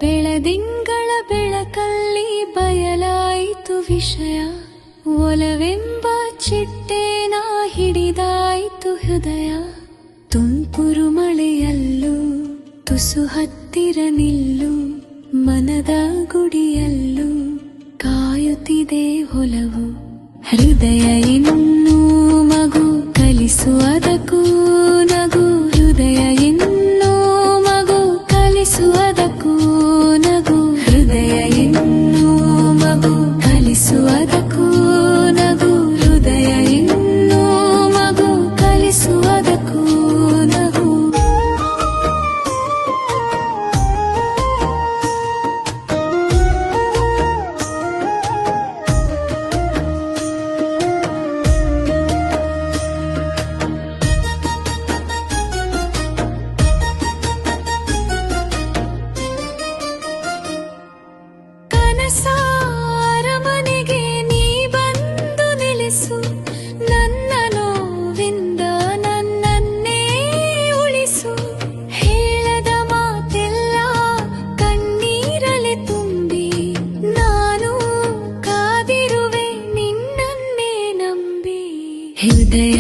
ಬೆಳದಿಂಗಳ ಬೆಳಕಲ್ಲಿ ಬಯಲಾಯಿತು ವಿಷಯ, ಒಲವೆಂಬ ಚಿಟ್ಟೆನ ಹಿಡಿದಾಯಿತು ಹೃದಯ. ತುಂತುರು ಮಳೆಯಲ್ಲೂ ತುಸು ಹತ್ತಿರ ನಿಲ್ಲು, ಮನದ ಗುಡಿಯಲ್ಲೂ ಕಾಯುತ್ತಿದೆ ಒಲವು. ಹೃದಯ ಇನ್ನೂ ಮಗು, ಕಲಿಸು ಅದಕ್ಕೂ ನಗು. ಹೃದಯ ಇನ್ನೂ ಮಗು, ಕಲಿಸು ಅದಕ್ಕೂ ನಗು. ಹೃದಯ ಇನ್ನೂ ಮಗು, ಕಲಿಸು ಅದಕ್ಕೂ ನಗು. ಹೃದಯ ಇನ್ನೂ ಮಗು, ಕಲಿಸು ಅದಕ್ಕೂ ನಗು. ಕನಸಾರ ಮನೆಗೆ ನೀ ಬಂದು ನೆಲೆಸು, ನನ್ನ ನೋವಿಂದ ನನ್ನನ್ನೇ ಉಳಿಸು. ಹೇಳದ ಮಾತೆಲ್ಲ ಕಣ್ಣೀರಲೆ ತುಂಬಿ, ನಾನು ಕಾದಿರುವೆ ನಿನ್ನನ್ನೇ ನಂಬಿ. ಹೃದಯ